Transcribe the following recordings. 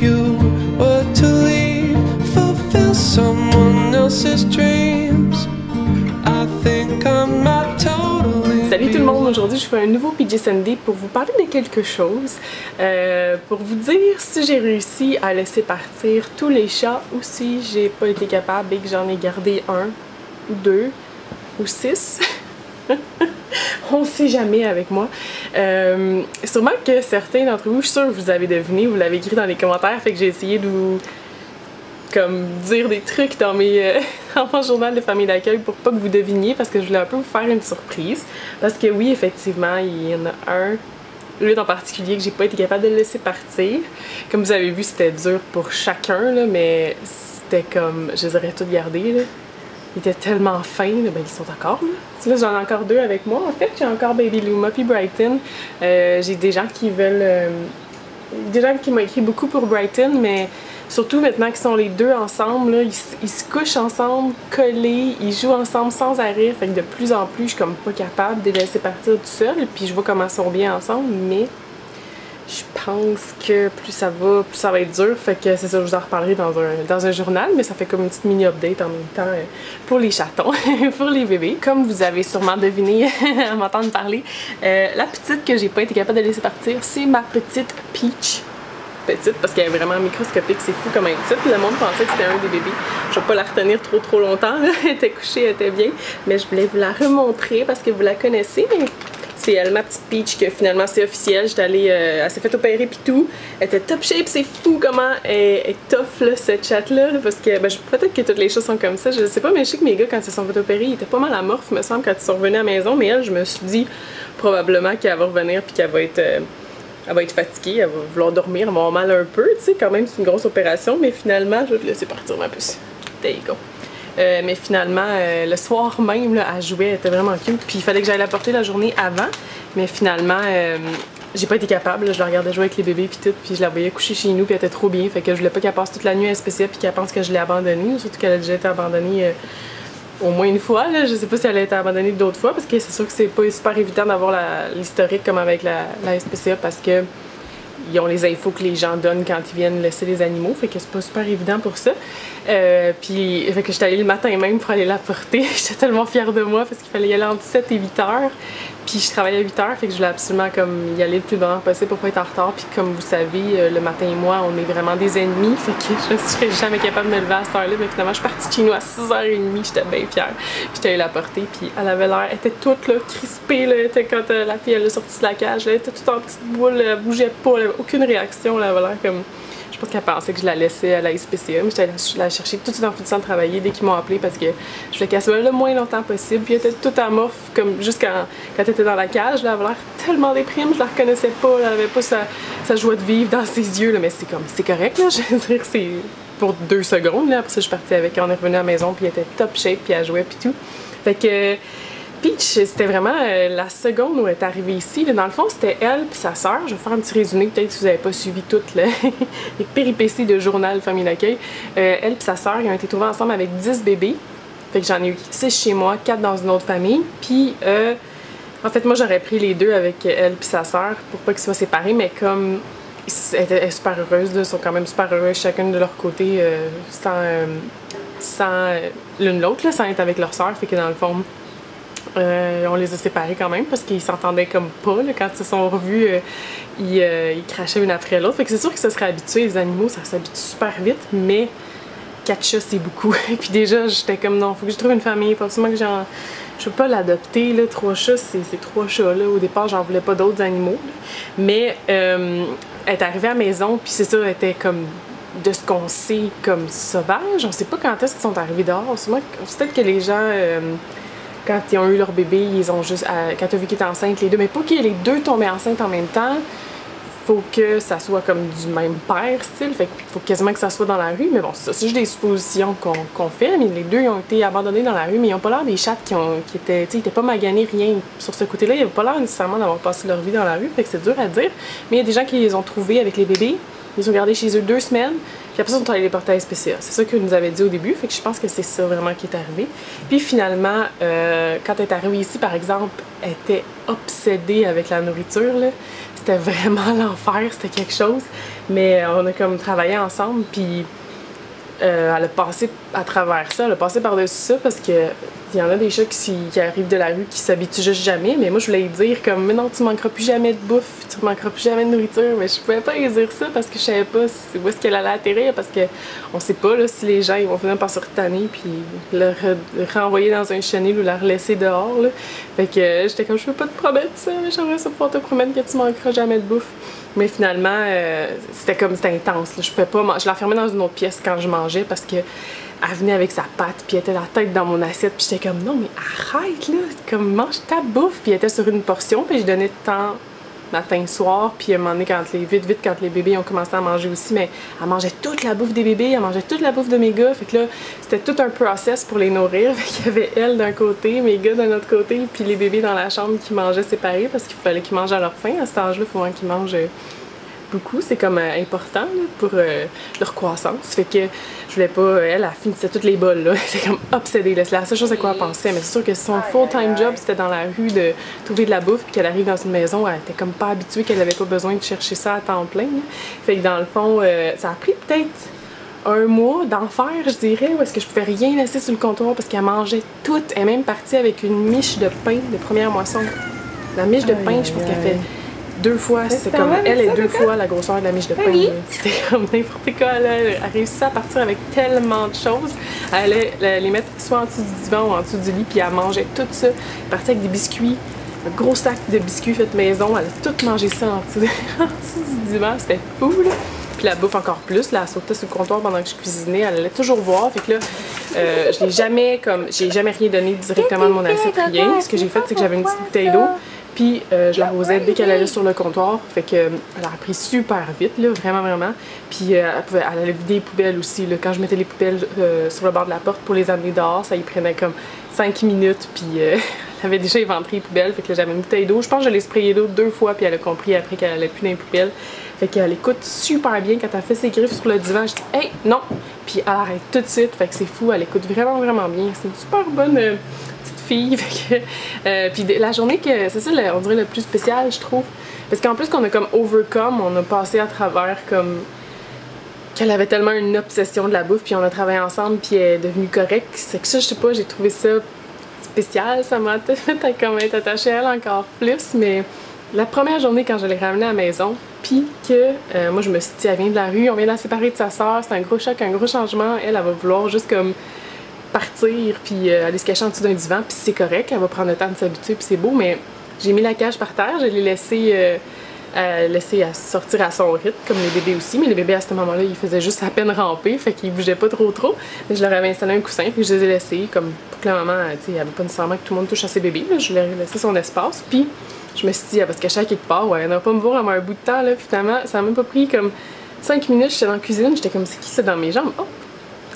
you were to leave, fulfill someone else's dreams. I think I'm not totally. Salut tout le monde, aujourd'hui je fais un nouveau PJ Sunday pour vous parler de quelque chose, pour vous dire si j'ai réussi à laisser partir tous les chats ou si j'ai pas été capable et que j'en ai gardé un ou deux ou 6. On sait jamais avec moi. Sûrement que certains d'entre vous, je suis sûre que vous avez deviné, vous l'avez écrit dans les commentaires, fait que j'ai essayé de vous dire des trucs dans mon journal de famille d'accueil pour pas que vous deviniez, parce que je voulais un peu vous faire une surprise. Parce que oui, effectivement, il y en a un, lui en particulier, que j'ai pas été capable de le laisser partir. Comme vous avez vu, c'était dur pour chacun, là, mais c'était comme, je les aurais tous gardés, là. Ils étaient tellement fins, là, ben ils sont encore là. Là, j'en ai encore deux avec moi. En fait, j'ai encore Baby Luma puis Brighton. J'ai des gens qui veulent... des gens qui m'ont écrit beaucoup pour Brighton, mais surtout maintenant qu'ils sont les deux ensemble, là, ils se couchent ensemble, collés, ils jouent ensemble sans arrêt. Fait que de plus en plus, je suis comme pas capable de les laisser partir tout seul. Puis je vois comment ils sont bien ensemble, mais je pense que plus ça va être dur. Fait que c'est ça, je vous en reparlerai dans un journal, mais ça fait comme une petite mini-update en même temps pour les chatons, pour les bébés. Comme vous avez sûrement deviné à m'entendre parler, la petite que j'ai pas été capable de laisser partir, c'est ma petite Peach. Petite parce qu'elle est vraiment microscopique, c'est fou comme elle est petite. Le monde pensait que c'était un des bébés. Je vais pas la retenir trop longtemps, là. Elle était couchée, elle était bien, mais je voulais vous la remontrer parce que vous la connaissez. C'est elle, ma petite Peach, que finalement c'est officiel. J'étais allée, elle s'est fait opérer pis tout. Elle était top shape, c'est fou comment elle est tough là, cette chatte-là. Parce que ben, peut-être que toutes les choses sont comme ça, je sais pas, mais je sais que mes gars, quand ils se sont fait opérer, ils étaient pas mal amorphes, me semble, quand ils sont revenus à la maison. Mais elle, je me suis dit probablement qu'elle va revenir puis qu'elle va être fatiguée, elle va vouloir dormir, elle va avoir mal un peu, tu sais, quand même c'est une grosse opération, mais finalement, je vais te laisser partir ma puce. There you go. Mais finalement, le soir même, là, elle jouait, elle était vraiment cute, puis il fallait que j'aille la porter la journée avant, mais finalement, j'ai pas été capable, là, je la regardais jouer avec les bébés puis tout, puis je la voyais coucher chez nous, puis elle était trop bien, fait que je voulais pas qu'elle passe toute la nuit à SPCA puis qu'elle pense que je l'ai abandonnée, surtout qu'elle a déjà été abandonnée au moins une fois, là. Je sais pas si elle a été abandonnée d'autres fois, parce que c'est sûr que c'est pas super évident d'avoir l'historique comme avec la SPCA, parce que ils ont les infos que les gens donnent quand ils viennent laisser les animaux, fait que c'est pas super évident pour ça. Puis fait que j'étais allée le matin même pour aller la porter. J'étais tellement fière de moi parce qu'il fallait y aller entre 7 et 8 heures. Puis je travaillais à 8 heures, fait que je voulais absolument comme y aller le plus longtemps possible pour pas être en retard. Puis comme vous savez, le matin et moi, on est vraiment des ennemis, fait que je serais jamais capable de me lever à cette heure-là. Mais finalement, je suis partie de chez nous à 6h30, j'étais bien fière. J'étais allée la porter, puis elle avait l'air, elle était toute là, crispée, là, quand la fille elle est sortie de la cage, elle était toute en petite boule, elle bougeait pas, elle avait aucune réaction, là, elle avait l'air comme... Je pense qu'elle pensait que je la laissais à la SPCA, mais j'étais allée la chercher tout de suite en finissant de travailler dès qu'ils m'ont appelé parce que je voulais qu'elle soit le moins longtemps possible. Puis elle était toute amorphe, comme juste quand elle était dans la cage, là, elle avait l'air tellement déprimée, je la reconnaissais pas, elle avait pas sa joie de vivre dans ses yeux, là, mais c'est correct, là, je veux dire, c'est pour 2 secondes, là. Après ça, je suis partie avec elle, on est revenu à la maison, puis elle était top shape, puis elle jouait, puis tout. Fait que Peach, c'était vraiment la seconde où elle est arrivée ici. Là, dans le fond, c'était elle puis sa sœur. Je vais faire un petit résumé, peut-être si vous n'avez pas suivi toutes les péripéties de journal famille d'accueil. Elle puis sa sœur, ils ont été trouvés ensemble avec 10 bébés. Fait que j'en ai eu 6 chez moi, 4 dans une autre famille. Puis, en fait, moi, j'aurais pris les deux avec elle puis sa sœur pour pas qu'ils soient séparés, mais comme elle est super heureuse, là, ils sont quand même super heureuses chacune de leur côté, sans l'une l'autre, sans être avec leur sœur. Fait que dans le fond, on les a séparés quand même parce qu'ils s'entendaient comme pas, là, quand ils se sont revus, ils crachaient une après l'autre. Fait que c'est sûr que ça serait habitué, les animaux, ça s'habitue super vite, mais 4 chats c'est beaucoup. Et puis déjà, j'étais comme non, faut que je trouve une famille, faut absolument que je veux pas l'adopter, là, 3 chats, c'est 3 chats, là. Au départ, j'en voulais pas d'autres animaux, là. Mais elle est arrivée à la maison, puis c'est ça, elle était comme de ce qu'on sait comme sauvage. On sait pas quand est-ce qu'ils sont arrivés dehors. C'est peut-être que les gens... quand ils ont eu leur bébé, ils ont juste... quand tu as vu qu'ils étaient enceintes les deux, mais pas que les deux tombaient enceintes en même temps, faut que ça soit comme du même père, style, fait qu'il faut quasiment que ça soit dans la rue, mais bon, c'est juste des suppositions qu'on fait, mais les deux ils ont été abandonnés dans la rue, mais ils ont pas l'air des chats qui étaient, tu sais, ils étaient pas maganés, rien sur ce côté-là, ils n'avaient pas l'air nécessairement d'avoir passé leur vie dans la rue, fait que c'est dur à dire, mais il y a des gens qui les ont trouvés avec les bébés, ils les ont gardés chez eux 2 semaines, Puis après ça, on est allé les porter à SPCA. C'est ça qu'elle nous avait dit au début, fait que je pense que c'est ça vraiment qui est arrivé. Puis finalement, quand elle est arrivée ici, par exemple, elle était obsédée avec la nourriture, là. C'était vraiment l'enfer, c'était quelque chose. Mais on a comme travaillé ensemble, puis elle a passé à travers ça, elle a passé par-dessus ça parce que il y en a des chats qui arrivent de la rue qui s'habituent juste jamais, mais moi je voulais lui dire comme mais non, tu manqueras plus jamais de bouffe, tu manqueras plus jamais de nourriture, mais je pouvais pas lui dire ça parce que je savais pas où est-ce qu'elle allait atterrir, parce que on sait pas là, si les gens ils vont finir par se retanner puis le renvoyer dans un chenil ou la relaisser dehors là. Fait que j'étais comme je peux pas te promettre ça, mais j'aimerais ça pouvoir te promettre que tu manqueras jamais de bouffe. Mais finalement, c'était intense. Là. Je pouvais pas je l'enfermais dans une autre pièce quand je mangeais parce que elle venait avec sa patte, puis elle était la tête dans mon assiette, puis j'étais comme non mais arrête là, comme mange ta bouffe, puis elle était sur une portion, puis je donnais temps matin soir, puis à un moment donné quand les bébés ont commencé à manger aussi, mais elle mangeait toute la bouffe des bébés, elle mangeait toute la bouffe de mes gars, fait que là c'était tout un process pour les nourrir, fait qu'il y avait elle d'un côté, mes gars d'un autre côté, puis les bébés dans la chambre qui mangeaient séparés parce qu'il fallait qu'ils mangent à leur faim. À cet âge-là, il faut vraiment qu'ils mangent beaucoup, c'est comme important là, pour leur croissance. Fait que je voulais pas, elle finissait toutes les bols là, c'est comme obsédée là, c'est la seule chose à quoi elle pensait, mais c'est sûr que son full-time job c'était dans la rue de trouver de la bouffe, puis qu'elle arrive dans une maison, elle était comme pas habituée, qu'elle avait pas besoin de chercher ça à temps plein là. Fait que dans le fond, ça a pris peut-être un mois d'enfer, je dirais, où est-ce que je pouvais rien laisser sur le comptoir parce qu'elle mangeait tout. Elle est même partie avec une miche de pain de première moisson. La miche de pain, je pense qu'elle fait 2 fois, c'est comme elle est 2 fois la grosseur de la miche de pain. C'était comme n'importe quoi. Elle réussit à partir avec tellement de choses. Elle allait les mettre soit en dessous du divan ou en dessous du lit, puis elle mangeait tout ça. Elle partait avec des biscuits, un gros sac de biscuits faits maison. Elle a tout mangé ça en dessous du divan. C'était fou, là. Puis la bouffe encore plus, là, elle sautait sur le comptoir pendant que je cuisinais, elle allait toujours voir. Fait que là, j'ai jamais rien donné directement de mon assiette, rien. Ce que j'ai fait, c'est que j'avais une petite bouteille d'eau. Puis je l'arrosais dès qu'elle allait sur le comptoir. Fait que elle a appris super vite, là, vraiment. Puis elle allait vider les poubelles aussi. Là. Quand je mettais les poubelles sur le bord de la porte pour les amener dehors, ça y prenait comme 5 minutes. Puis elle avait déjà éventré les poubelles. Fait que là, j'avais une bouteille d'eau. Je pense que je l'ai sprayé d'eau 2 fois. Puis elle a compris après qu'elle allait plus dans les poubelles. Fait qu'elle écoute super bien. Quand elle fait ses griffes sur le divan, je dis hey, non! Puis elle arrête tout de suite. Fait que c'est fou. Elle écoute vraiment bien. C'est une super bonne fille. Puis la journée que c'est ça, on dirait le plus spécial, je trouve, parce qu'en plus qu'on a comme overcome, on a passé à travers comme qu'elle avait tellement une obsession de la bouffe, puis on a travaillé ensemble, puis elle est devenue correcte. C'est que ça, je sais pas, j'ai trouvé ça spécial, ça m'a fait comme être attachée à elle encore plus. Mais la première journée quand je l'ai ramenée à la maison, puis que moi je me suis dit elle vient de la rue, on vient de la séparer de sa soeur, c'est un gros choc, un gros changement, elle va vouloir juste comme partir puis aller se cacher en dessous d'un divan, puis c'est correct, elle va prendre le temps de s'habituer, puis c'est beau, mais j'ai mis la cage par terre, je l'ai laissé sortir à son rythme, comme les bébés aussi, mais les bébés à ce moment-là, ils faisaient juste à peine ramper, fait qu'ils bougeaient pas trop, mais je leur avais installé un coussin, puis je les ai laissés, comme pour que la maman, tu sais, elle avait pas nécessairement que tout le monde touche à ses bébés, là, je leur ai laissé son espace, puis je me suis dit, elle va se cacher à quelque part, ouais, elle n'va pas me voir avant un bout de temps, là, puis finalement, ça a même pas pris comme 5 minutes, j'étais dans la cuisine, j'étais comme, c'est qui ça dans mes jambes? Oh!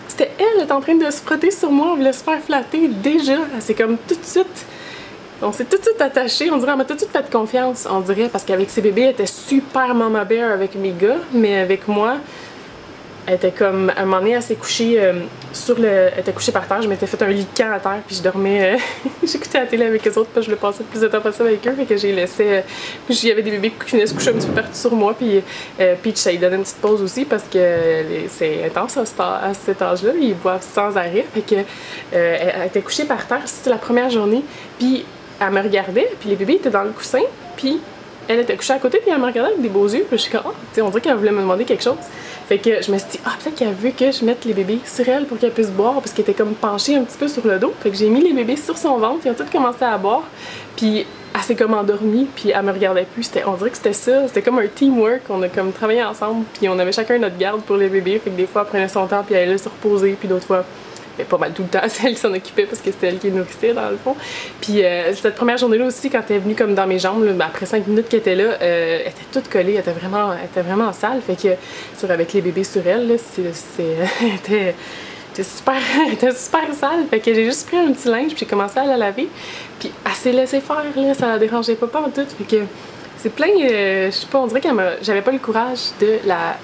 C'était elle est en train de se frotter sur moi, elle voulait se faire flatter déjà. C'est comme tout de suite, on s'est tout de suite attachés, on dirait, elle m'a tout de suite fait confiance, on dirait, parce qu'avec ses bébés, elle était super mama bear avec mes gars, mais avec moi, elle était comme, à un moment donné, elle s'est couchée elle était couchée par terre, je m'étais fait un lit de camp à terre, puis je dormais, j'écoutais la télé avec les autres, puis je voulais passer le plus de temps possible avec eux, fait que j'ai laissé, puis il y avait des bébés qui venaient se coucher un petit peu partout sur moi, puis Peach, ça lui donnait une petite pause aussi, parce que c'est intense à cet âge-là, ils boivent sans arrêt, fait que elle était couchée par terre, c'était la première journée, puis elle me regardait, puis les bébés étaient dans le coussin, puis elle était couchée à côté, puis elle me regardait avec des beaux yeux, puis je suis comme, on dirait qu'elle voulait me demander quelque chose. Fait que je me suis dit, peut-être qu'elle veut que je mette les bébés sur elle pour qu'elle puisse boire, parce qu'elle était comme penchée un petit peu sur le dos. Fait que j'ai mis les bébés sur son ventre, ils ont tous commencé à boire, puis elle s'est comme endormie, puis elle me regardait plus. On dirait que c'était ça, c'était comme un teamwork, on a comme travaillé ensemble, puis on avait chacun notre garde pour les bébés, fait que des fois elle prenait son temps, puis elle allait se reposer, puis d'autres fois, pas mal tout le temps, c'est elle qui s'en occupait parce que c'était elle qui nourrissait dans le fond. Puis cette première journée-là aussi, quand elle est venue comme dans mes jambes, là, après 5 minutes qu'elle était là, elle était toute collée, elle était vraiment sale. Fait que avec les bébés sur elle, là, elle était super sale. Fait que j'ai juste pris un petit linge, puis j'ai commencé à la laver. Puis elle s'est laissée faire, là, ça la dérangeait pas en tout. Fait que c'est plein, je sais pas, on dirait j'avais pas le courage de la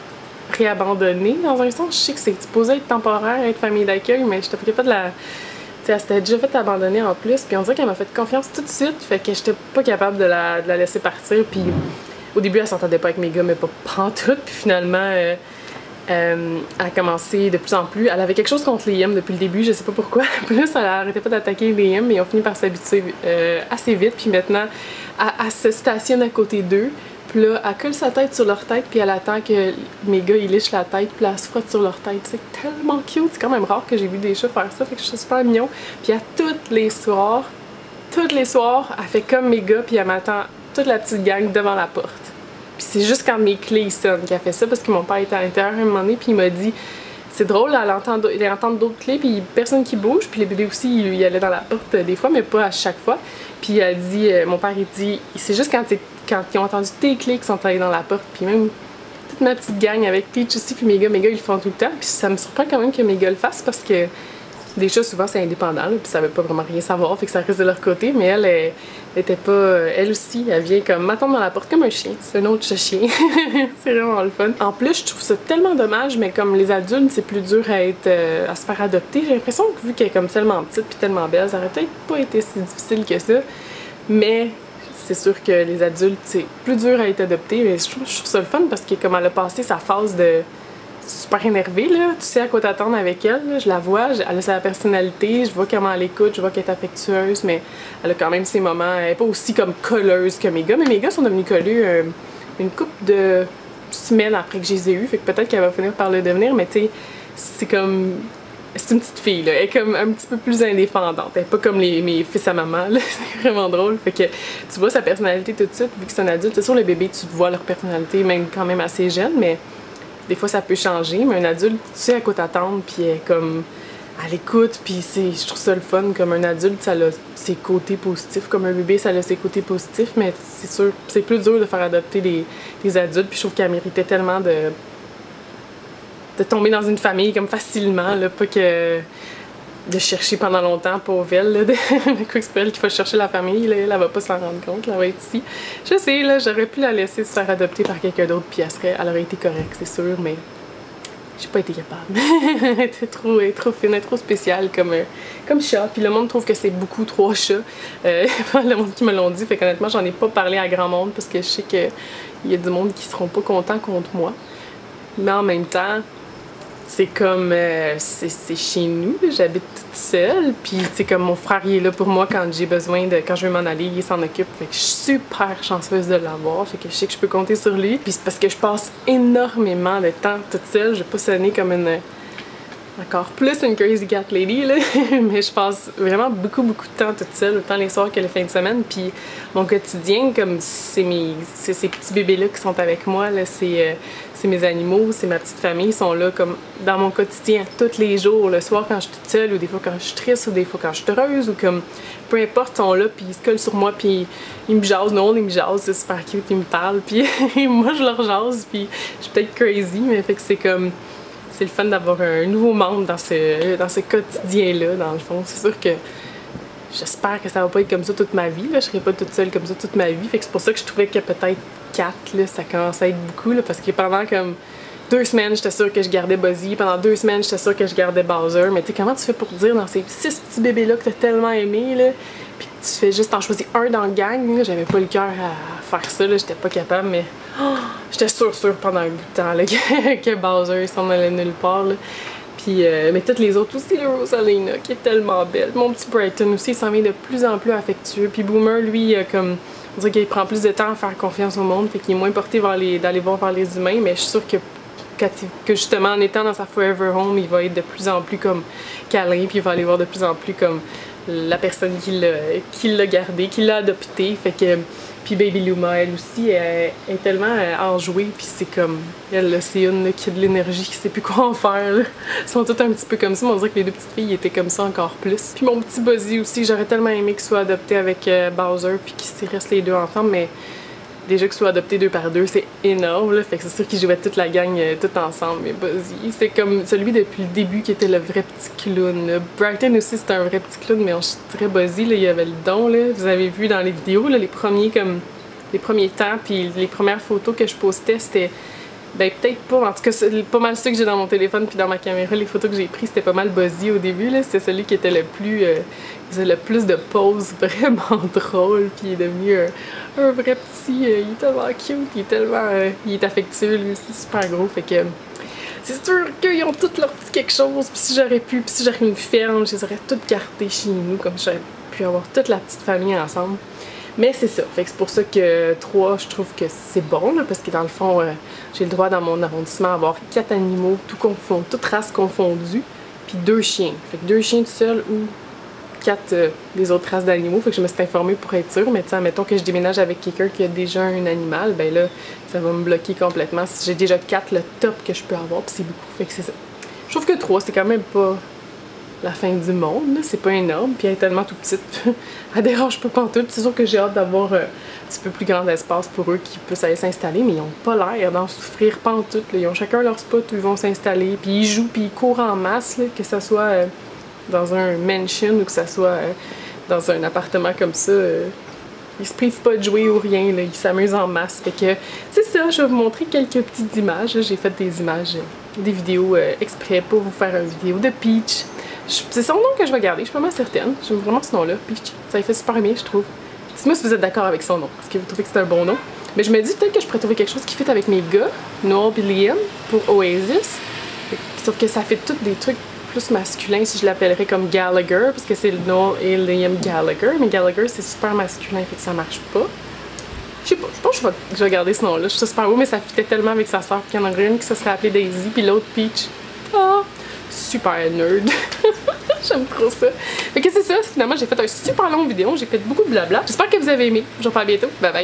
réabandonnée dans un sens. Je sais que c'est supposé être temporaire, être famille d'accueil, mais j'étais pas capable de la... T'sais, elle s'était déjà fait abandonner en plus, puis on dirait qu'elle m'a fait confiance tout de suite, fait que j'étais pas capable de la laisser partir, puis au début elle s'entendait pas avec mes gars, mais pas pantoute, puis finalement elle a commencé de plus en plus, elle avait quelque chose contre les Liam depuis le début, je sais pas pourquoi, plus elle arrêtait pas d'attaquer les Liam, mais ils ont fini par s'habituer assez vite, puis maintenant elle se stationne à côté d'eux. Puis là, elle colle sa tête sur leur tête, puis elle attend que mes gars ils lichent la tête, puis là, elle se frotte sur leur tête. C'est tellement cute, c'est quand même rare que j'ai vu des chats faire ça, fait que je suis super mignon. Puis à tous les soirs, elle fait comme mes gars, puis elle m'attend toute la petite gang devant la porte. Puis c'est juste quand mes clés sonnent qu'elle fait ça, parce que mon père était à l'intérieur un moment donné, puis il m'a dit c'est drôle, elle entend d'autres clés, puis personne qui bouge, puis les bébés aussi, ils allaient dans la porte des fois, mais pas à chaque fois. Puis elle dit, mon père il dit, c'est juste quand ils ont entendu tes clés qui sont allés dans la porte, puis même toute ma petite gang avec Peach aussi, puis mes gars ils le font tout le temps, puis ça me surprend quand même que mes gars le fassent parce que des chats souvent c'est indépendant, là, puis ça veut pas vraiment rien savoir, fait que ça reste de leur côté, mais elle était pas, elle aussi, elle vient comme m'attendre dans la porte comme un chien, c'est un autre chien, c'est vraiment le fun. En plus je trouve ça tellement dommage, mais comme les adultes c'est plus dur à se faire adopter, j'ai l'impression que vu qu'elle est comme tellement petite puis tellement belle, ça aurait peut-être pas été si difficile que ça, mais c'est sûr que les adultes c'est plus dur à être adopté, mais je trouve ça le fun parce que comme elle a passé sa phase de super énervée, là. Tu sais à quoi t'attendre avec elle, là. Je la vois, elle a sa personnalité, je vois comment elle écoute, je vois qu'elle est affectueuse, mais elle a quand même ses moments, elle est pas aussi comme colleuse que mes gars, mais mes gars sont devenus colleux une couple de semaines après que je les ai eus, fait que peut-être qu'elle va finir par le devenir, mais tu sais, c'est comme... C'est une petite fille, là. Elle est comme un petit peu plus indépendante. Elle est pas comme mes fils à maman, là. C'est vraiment drôle. Fait que tu vois sa personnalité tout de suite, vu que c'est un adulte. C'est sûr, les bébés, tu vois leur personnalité, même quand même assez jeune, mais des fois, ça peut changer. Mais un adulte, tu sais à quoi t'attendre, puis elle est comme... Elle écoute, puis je trouve ça le fun. Comme un adulte, ça a ses côtés positifs. Comme un bébé, ça a ses côtés positifs, mais c'est sûr, c'est plus dur de faire adopter les adultes, puis je trouve qu'elle méritait tellement de tomber dans une famille comme facilement, là, pas que de chercher pendant longtemps pour elle, là, de quoi c'est pour elle qu'il faut chercher la famille, là, elle va pas s'en rendre compte, là, elle va être ici. Je sais, là, j'aurais pu la laisser se faire adopter par quelqu'un d'autre, puis elle aurait été correcte, c'est sûr, mais j'ai pas été capable. Elle était trop fine, elle est trop spéciale comme chat, puis le monde trouve que c'est beaucoup trop chat. Le monde qui me l'ont dit, fait qu'honnêtement, j'en ai pas parlé à grand monde, parce que je sais qu'il y a du monde qui seront pas contents contre moi. Mais en même temps, c'est comme, c'est chez nous, j'habite toute seule, puis c'est comme mon frère il est là pour moi quand j'ai besoin quand je veux m'en aller, il s'en occupe, fait que je suis super chanceuse de l'avoir, fait que je sais que je peux compter sur lui, puis c'est parce que je passe énormément de temps toute seule, je vais pas sonner comme encore plus une crazy cat lady, là. Mais je passe vraiment beaucoup de temps toute seule, autant les soirs que les fins de semaine, puis mon quotidien, comme c'est ces petits bébés-là qui sont avec moi, là, c'est mes animaux, c'est ma petite famille, ils sont là comme dans mon quotidien tous les jours, le soir quand je suis toute seule, ou des fois quand je suis triste, ou des fois quand je suis heureuse, ou comme peu importe, ils sont là, puis ils se collent sur moi, puis ils me jasent, non, ils me jasent, c'est super cute, ils me parlent, puis moi je leur jase, puis je suis peut-être crazy, mais fait que c'est comme... C'est le fun d'avoir un nouveau membre dans ce quotidien-là, dans le fond. C'est sûr que j'espère que ça va pas être comme ça toute ma vie, là. Je serai pas toute seule comme ça toute ma vie. Fait que c'est pour ça que je trouvais que peut-être 4, là, ça commence à être beaucoup, là, parce que pendant comme 2 semaines, j'étais sûre que je gardais Buzzy. Pendant 2 semaines, j'étais sûre que je gardais Bowser. Mais tu sais, comment tu fais pour dire dans ces 6 petits bébés-là que t'as tellement aimé, là, puis que tu fais juste en choisir un dans le gang, là, j'avais pas le cœur à faire ça, là, j'étais pas capable, mais... Oh, j'étais sûre pendant un bout de temps là, que Bowser s'en allait nulle part. Là. Puis, mais toutes les autres aussi, le Rosalina qui est tellement belle. Mon petit Brighton aussi, il s'en vient de plus en plus affectueux. Puis Boomer, lui, comme on dirait qu'il prend plus de temps à faire confiance au monde, fait qu'il est moins porté d'aller voir vers les humains. Mais je suis sûre que justement en étant dans sa Forever Home, il va être de plus en plus comme câlin, puis il va aller voir de plus en plus comme la personne qui l'a gardé, qui l'a adopté. Fait que puis Baby Luma, elle aussi, elle est tellement enjouée, puis c'est comme, elle, là, c'est une là, qui a de l'énergie, qui sait plus quoi en faire, là. Ils sont toutes un petit peu comme ça, mais on dirait que les 2 petites filles étaient comme ça encore plus. Puis mon petit Buzzy aussi, j'aurais tellement aimé qu'il soit adopté avec Bowser, puis qu'ils restent les 2 ensemble, mais déjà qu'ils soient adoptés 2 par 2, c'est énorme, là. Fait que c'est sûr qu'ils jouaient toute la gang tout ensemble, mais Buzzy, c'est comme celui depuis le début qui était le vrai petit clown, là. Brighton aussi, c'était un vrai petit clown, mais on dirait Buzzy, là, il avait le don, là. Vous avez vu dans les vidéos, là, les premiers temps, puis les premières photos que je postais, c'était Ben peut-être pas, en tout cas c'est pas mal ceux que j'ai dans mon téléphone puis dans ma caméra, les photos que j'ai prises c'était pas mal buzzy au début là, c'est celui qui était le plus, le plus de poses vraiment drôle puis il est devenu un vrai petit, il est tellement cute, il est tellement, il est affectueux lui, c'est super gros, fait que c'est sûr qu'ils ont tous leur petit quelque chose, puis si j'aurais pu, puis si j'aurais une ferme, je les aurais toutes gardées chez nous, comme j'aurais pu avoir toute la petite famille ensemble. Mais c'est ça, fait que c'est pour ça que 3, je trouve que c'est bon, là, parce que dans le fond, j'ai le droit dans mon arrondissement d'avoir 4 animaux, toutes races confondues, puis 2 chiens. Fait que 2 chiens tout seuls ou 4 des autres races d'animaux, fait que je me suis informée pour être sûre, mais tu sais, admettons que je déménage avec quelqu'un qui a déjà un animal, ben là, ça va me bloquer complètement. Si j'ai déjà 4, le top que je peux avoir, puis c'est beaucoup, fait que c'est ça. Je trouve que 3, c'est quand même pas la fin du monde, c'est pas énorme, puis elle est tellement tout petite, elle dérange pas pantoute. C'est sûr que j'ai hâte d'avoir un petit peu plus grand espace pour eux qui puissent aller s'installer, mais ils ont pas l'air d'en souffrir pantoute, là. Ils ont chacun leur spot où ils vont s'installer, puis ils jouent, puis ils courent en masse, là, que ça soit dans un mansion ou que ça soit dans un appartement comme ça. Ils se privent pas de jouer ou rien, là. Ils s'amusent en masse, fait que c'est ça, je vais vous montrer quelques petites images, j'ai fait des images, des vidéos exprès pour vous faire une vidéo de Peach. C'est son nom que je vais garder, je suis pas mal certaine. J'aime vraiment ce nom-là, Peach. Ça lui fait super bien, je trouve. Dites-moi si vous êtes d'accord avec son nom, est-ce que vous trouvez que c'est un bon nom? Mais je me dis peut-être que je pourrais trouver quelque chose qui fit avec mes gars, Noel et Liam, pour Oasis. Sauf que ça fait tous des trucs plus masculins si je l'appellerais comme Gallagher, parce que c'est Noel et Liam Gallagher. Mais Gallagher, c'est super masculin, fait que ça marche pas. Je sais pas, je pense que je vais garder ce nom-là. Je trouve ça super beau, mais ça fitait tellement avec sa sœur qu'il y en aurait une qui se serait appelée Daisy, puis l'autre Peach. Ah! Super nerd. J'aime trop ça. Fait que c'est ça, finalement j'ai fait un super long vidéo, j'ai fait beaucoup de blabla. J'espère que vous avez aimé. Je vous reparle bientôt. Bye bye.